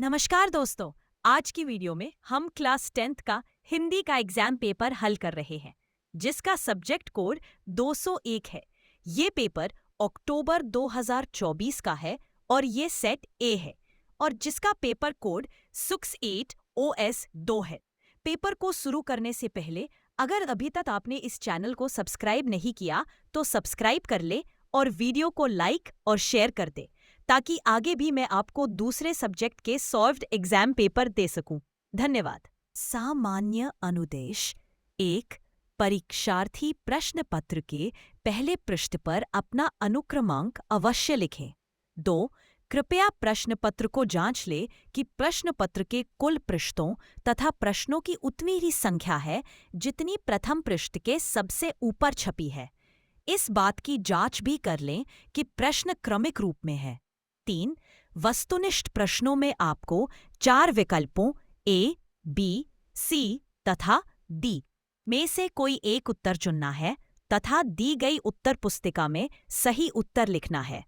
नमस्कार दोस्तों। आज की वीडियो में हम क्लास 10th का हिंदी का एग्जाम पेपर हल कर रहे हैं, जिसका सब्जेक्ट कोड 201 है। ये पेपर अक्टूबर 2024 का है और ये सेट ए है और जिसका पेपर कोड 68OS2 है। पेपर को शुरू करने से पहले अगर अभी तक आपने इस चैनल को सब्सक्राइब नहीं किया तो सब्सक्राइब कर ले और वीडियो को लाइक और शेयर कर दे, ताकि आगे भी मैं आपको दूसरे सब्जेक्ट के सॉल्व्ड एग्जाम पेपर दे सकूं। धन्यवाद। सामान्य अनुदेश 1। परीक्षार्थी प्रश्न पत्र के पहले पृष्ठ पर अपना अनुक्रमांक अवश्य लिखें। 2। कृपया प्रश्न पत्र को जांच ले कि प्रश्न पत्र के कुल पृष्ठों तथा प्रश्नों की उतनी ही संख्या है जितनी प्रथम पृष्ठ के सबसे ऊपर छपी है। इस बात की जांच भी कर लें कि प्रश्न क्रमिक रूप में है। 3. वस्तुनिष्ठ प्रश्नों में आपको 4 विकल्पों ए, बी, सी तथा डी में से कोई एक उत्तर चुनना है तथा दी गई उत्तर पुस्तिका में सही उत्तर लिखना है।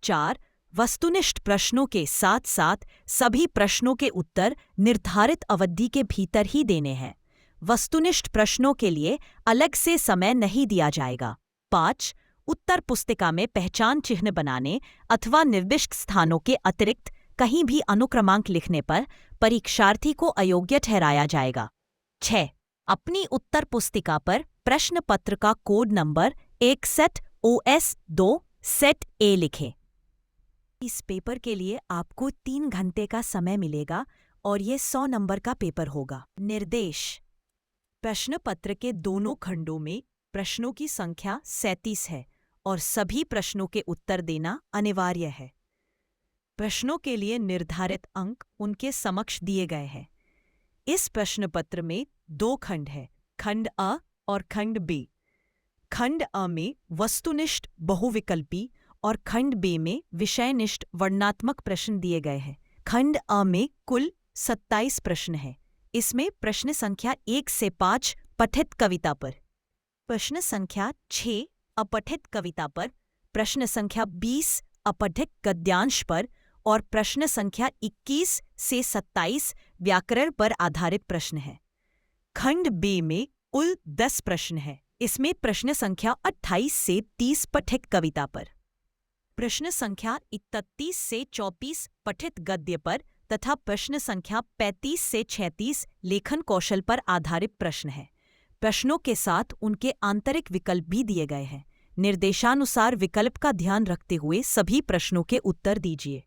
4. वस्तुनिष्ठ प्रश्नों के साथ साथ सभी प्रश्नों के उत्तर निर्धारित अवधि के भीतर ही देने हैं। वस्तुनिष्ठ प्रश्नों के लिए अलग से समय नहीं दिया जाएगा। 5. उत्तर पुस्तिका में पहचान चिन्ह बनाने अथवा निर्दिष्ट स्थानों के अतिरिक्त कहीं भी अनुक्रमांक लिखने पर परीक्षार्थी को अयोग्य ठहराया जाएगा। 6. अपनी उत्तर पुस्तिका पर प्रश्न पत्र का कोड नंबर 61OS2 सेट ए लिखें। इस पेपर के लिए आपको 3 घंटे का समय मिलेगा और ये 100 नंबर का पेपर होगा। निर्देश: प्रश्न पत्र के दोनों खंडों में प्रश्नों की संख्या 37 है और सभी प्रश्नों के उत्तर देना अनिवार्य है। प्रश्नों के लिए निर्धारित अंक उनके समक्ष दिए गए हैं। इस प्रश्न पत्र में 2 खंड हैं, खंड अ और खंड बी। खंड अ में वस्तुनिष्ठ बहुविकल्पी और खंड बी में विषयनिष्ठ वर्णनात्मक प्रश्न दिए गए हैं। खंड अ में कुल 27 प्रश्न हैं। इसमें प्रश्न संख्या 1 से 5 पठित कविता पर, प्रश्न संख्या 6 अपठित कविता पर, प्रश्न संख्या 20 अपठित गद्यांश पर और प्रश्न संख्या 21 से 27 व्याकरण पर आधारित प्रश्न है। खंड बी में कुल 10 प्रश्न हैं। इसमें प्रश्न संख्या 28 से 30 पठित कविता पर, प्रश्न संख्या 31 से 34 पठित गद्य पर तथा प्रश्न संख्या 35 से 36 लेखन कौशल पर आधारित प्रश्न है। प्रश्नों के साथ उनके आंतरिक विकल्प भी दिए गए हैं। निर्देशानुसार विकल्प का ध्यान रखते हुए सभी प्रश्नों के उत्तर दीजिए।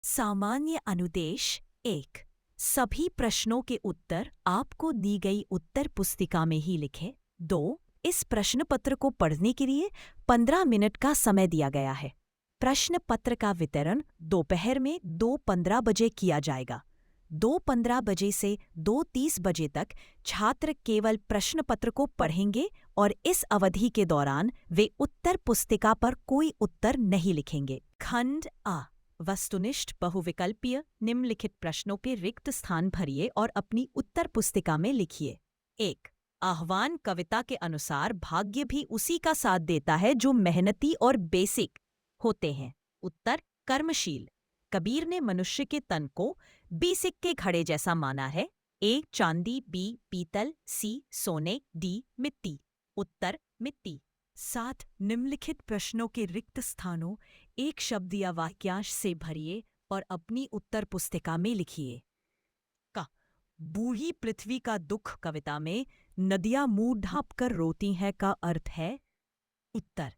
सामान्य अनुदेश 1। सभी प्रश्नों के उत्तर आपको दी गई उत्तर पुस्तिका में ही लिखें। 2. इस प्रश्न पत्र को पढ़ने के लिए 15 मिनट का समय दिया गया है। प्रश्न पत्र का वितरण दोपहर में 2:15 बजे किया जाएगा। 2:15 बजे से 2:30 बजे तक छात्र केवल प्रश्न पत्र को पढ़ेंगे और इस अवधि के दौरान वे उत्तर पुस्तिका पर कोई उत्तर नहीं लिखेंगे। खंड आ वस्तुनिष्ठ बहुविकल्पीय निम्नलिखित प्रश्नों के रिक्त स्थान भरिए और अपनी उत्तर पुस्तिका में लिखिए। 1. आह्वान कविता के अनुसार भाग्य भी उसी का साथ देता है जो मेहनती और बेसिक होते हैं। उत्तर: कर्मशील। कबीर ने मनुष्य के तन को बी सिक्के घड़े जैसा माना है। ए चांदी, बी पीतल, सी सोने, डी मिट्टी। उत्तर: मिट्टी। 7. निम्नलिखित प्रश्नों के रिक्त स्थानों एक शब्द या वाक्यांश से भरिए और अपनी उत्तर पुस्तिका में लिखिए। का बूढ़ी पृथ्वी का दुख कविता में नदियां मुंह ढांप कर रोती हैं का अर्थ है। उत्तर: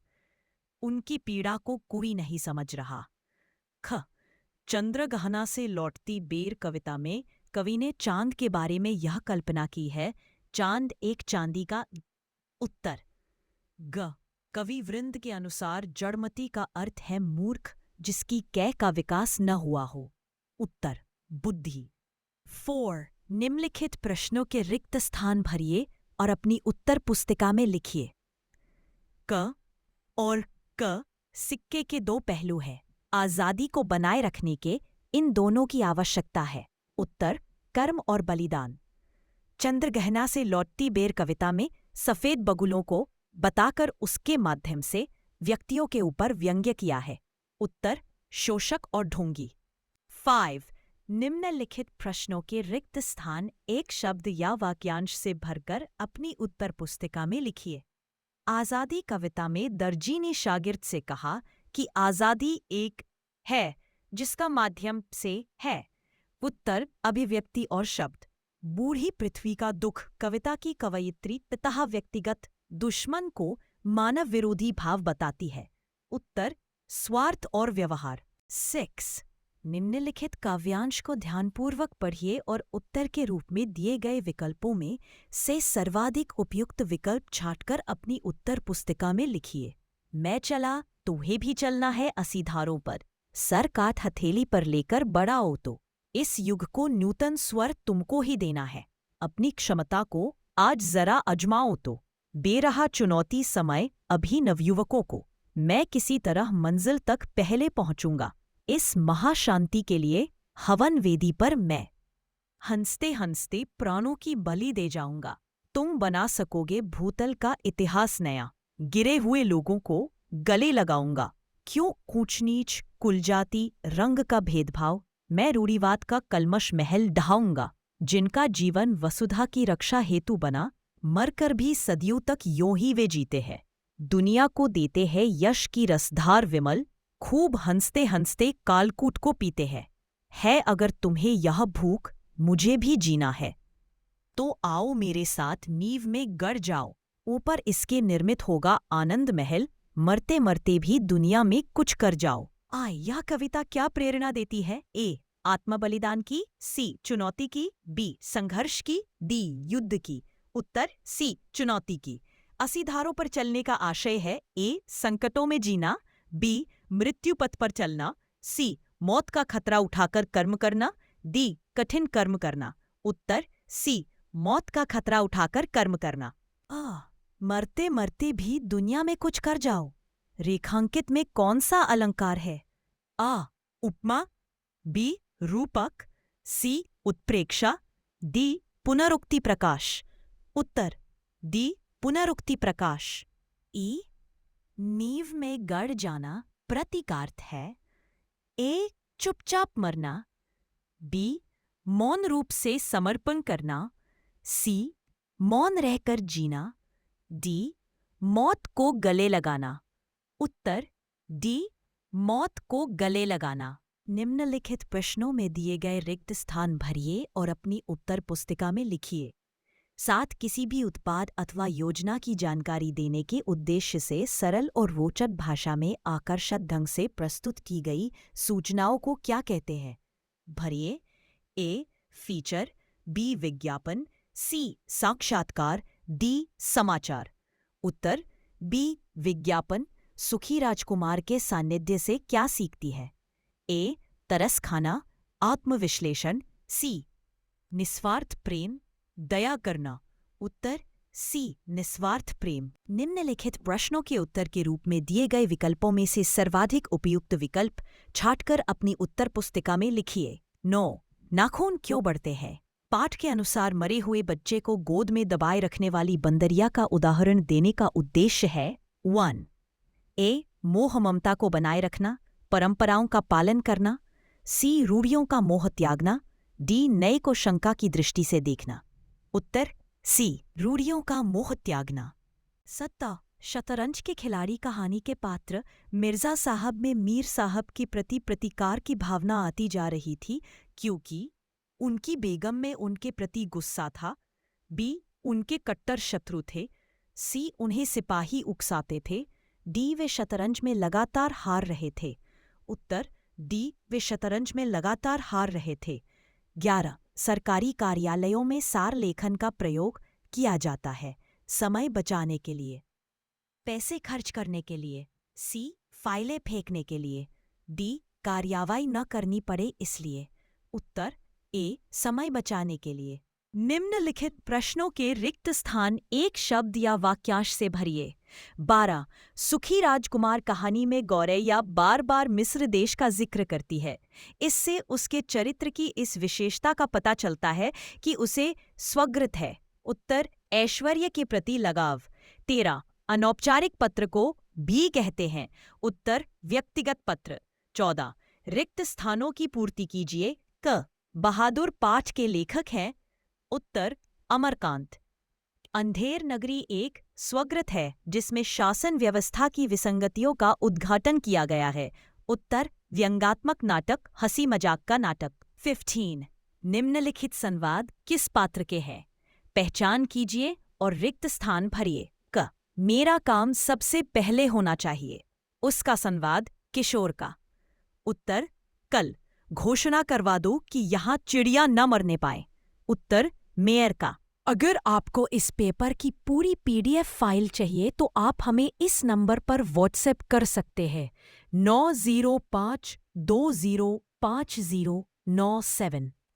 उनकी पीड़ा को कोई नहीं समझ रहा। ख चंद्रगहना से लौटती बेर कविता में कवि ने चांद के बारे में यह कल्पना की है, चांद एक चांदी का। उत्तर: ग कवि वृंद के अनुसार जड़मती का अर्थ है मूर्ख जिसकी कै का विकास न हुआ हो। उत्तर: बुद्धि। 4. निम्नलिखित प्रश्नों के रिक्त स्थान भरिए और अपनी उत्तर पुस्तिका में लिखिए। क और क सिक्के के 2 पहलू हैं। आजादी को बनाए रखने के इन दोनों की आवश्यकता है। उत्तर: कर्म और बलिदान। चंद्रगहना से लौटती बेर कविता में सफेद बगुलों को बताकर उसके माध्यम से व्यक्तियों के ऊपर व्यंग्य किया है। उत्तर: शोषक और ढोंगी। 5. निम्नलिखित प्रश्नों के रिक्त स्थान एक शब्द या वाक्यांश से भरकर अपनी उत्तर पुस्तिका में लिखिए। आज़ादी कविता में दर्जी ने शागिर्द से कहा कि आज़ादी एक है जिसका माध्यम से है। उत्तर अभिव्यक्ति और शब्द। बूढ़ी पृथ्वी का दुख कविता की कवयित्री पिता व्यक्तिगत दुश्मन को मानव विरोधी भाव बताती है। उत्तर स्वार्थ और व्यवहार। 6 निम्नलिखित काव्यांश को ध्यानपूर्वक पढ़िए और उत्तर के रूप में दिए गए विकल्पों में से सर्वाधिक उपयुक्त विकल्प छांटकर अपनी उत्तर पुस्तिका में लिखिए। मैं चला तुम्हें भी चलना है असीधारों पर, सर काट हथेली पर लेकर बड़ा हो तो, इस युग को नूतन स्वर तुमको ही देना है, अपनी क्षमता को आज जरा अजमाओ तो, बेरहा चुनौती समय अभी नवयुवकों को, मैं किसी तरह मंजिल तक पहले पहुंचूंगा, इस महाशांति के लिए हवन वेदी पर मैं हंसते हंसते प्राणों की बलि दे जाऊंगा, तुम बना सकोगे भूतल का इतिहास नया, गिरे हुए लोगों को गले लगाऊंगा, क्यों ऊंच नीच कुलजाति रंग का भेदभाव, मैं रूढ़िवाद का कलमश महल ढाऊंगा, जिनका जीवन वसुधा की रक्षा हेतु बना, मरकर भी सदियों तक यों ही वे जीते हैं, दुनिया को देते हैं यश की रसधार विमल, खूब हंसते हंसते कालकूट को पीते हैं, है अगर तुम्हें यह भूख मुझे भी जीना है तो आओ मेरे साथ नींव में गड़ जाओ, ऊपर इसके निर्मित होगा आनंद महल, मरते मरते भी दुनिया में कुछ कर जाओ। यह कविता क्या प्रेरणा देती है? ए आत्मबलिदान की, सी चुनौती की, बी संघर्ष की, डी युद्ध की। उत्तर सी चुनौती की। असीधारों पर चलने का आशय है ए संकटों में जीना, बी मृत्यु पथ पर चलना, सी मौत का खतरा उठाकर कर्म करना, डी कठिन कर्म करना। उत्तर सी मौत का खतरा उठाकर कर्म करना। मरते मरते भी दुनिया में कुछ कर जाओ, रेखांकित में कौन सा अलंकार है? आ उपमा, बी रूपक, सी उत्प्रेक्षा, डी पुनरुक्ति प्रकाश। उत्तर डी पुनरुक्ति प्रकाश। ई नींव में गड़ जाना प्रतीकार्थ है। ए चुपचाप मरना, बी मौन रूप से समर्पण करना, सी मौन रहकर जीना, डी मौत को गले लगाना। उत्तर डी मौत को गले लगाना। निम्नलिखित प्रश्नों में दिए गए रिक्त स्थान भरिए और अपनी उत्तर पुस्तिका में लिखिए। साथ किसी भी उत्पाद अथवा योजना की जानकारी देने के उद्देश्य से सरल और रोचक भाषा में आकर्षक ढंग से प्रस्तुत की गई सूचनाओं को क्या कहते हैं? भरिए। ए फीचर, बी विज्ञापन, सी साक्षात्कार, डी समाचार। उत्तर बी विज्ञापन सुखी राजकुमार के सानिध्य से क्या सीखती है? ए तरस खाना, आत्मविश्लेषण, सी निस्वार्थ प्रेम, दया करना। उत्तर सी निस्वार्थ प्रेम। निम्नलिखित प्रश्नों के उत्तर के रूप में दिए गए विकल्पों में से सर्वाधिक उपयुक्त विकल्प छांटकर अपनी उत्तर पुस्तिका में लिखिए। 9 नाखून क्यों बढ़ते हैं? पाठ के अनुसार मरे हुए बच्चे को गोद में दबाए रखने वाली बंदरिया का उदाहरण देने का उद्देश्य है 1 ए मोह ममता को बनाए रखना, परंपराओं का पालन करना, सी रूढ़ियों का मोह त्यागना, डी नए को शंका की दृष्टि से देखना। उत्तर सी रूढ़ियों का मोह त्यागना। सत्ता शतरंज के खिलाड़ी कहानी के पात्र मिर्जा साहब में मीर साहब के प्रति प्रतिकार की भावना आती जा रही थी, क्योंकि उनकी बेगम में उनके प्रति गुस्सा था, बी उनके कट्टर शत्रु थे, सी उन्हें सिपाही उकसाते थे, डी वे शतरंज में लगातार हार रहे थे। उत्तर डी वे शतरंज में लगातार हार रहे थे। 11 सरकारी कार्यालयों में सार लेखन का प्रयोग किया जाता है समय बचाने के लिए, पैसे खर्च करने के लिए, सी फाइलें फेंकने के लिए, डी कार्रवाई न करनी पड़े इसलिए। उत्तर ए समय बचाने के लिए। निम्नलिखित प्रश्नों के रिक्त स्थान एक शब्द या वाक्यांश से भरिए। 12 सुखी राजकुमार कहानी में गौरैया बार बार मिस्र देश का जिक्र करती है। इससे उसके चरित्र की इस विशेषता का पता चलता है कि उसे स्वग्रत है। उत्तर ऐश्वर्य के प्रति लगाव। 13 अनौपचारिक पत्र को भी कहते हैं। उत्तर व्यक्तिगत पत्र। 14 रिक्त स्थानों की पूर्ति कीजिए। क बहादुर पाठ के लेखक हैं? उत्तर अमरकांत। अंधेर नगरी एक स्वग्रंथ है जिसमें शासन व्यवस्था की विसंगतियों का उद्घाटन किया गया है। उत्तर व्यंग्यात्मक नाटक, हंसी मजाक का नाटक। 15 निम्नलिखित संवाद किस पात्र के हैं? पहचान कीजिए और रिक्त स्थान भरिए। क मेरा काम सबसे पहले होना चाहिए। उसका संवाद किशोर का। उत्तर कल घोषणा करवा दो कि यहाँ चिड़िया न मरने पाए। उत्तर मेयर का। अगर आपको इस पेपर की पूरी PDF फाइल चाहिए तो आप हमें इस नंबर पर व्हाट्सएप कर सकते हैं 9052055097।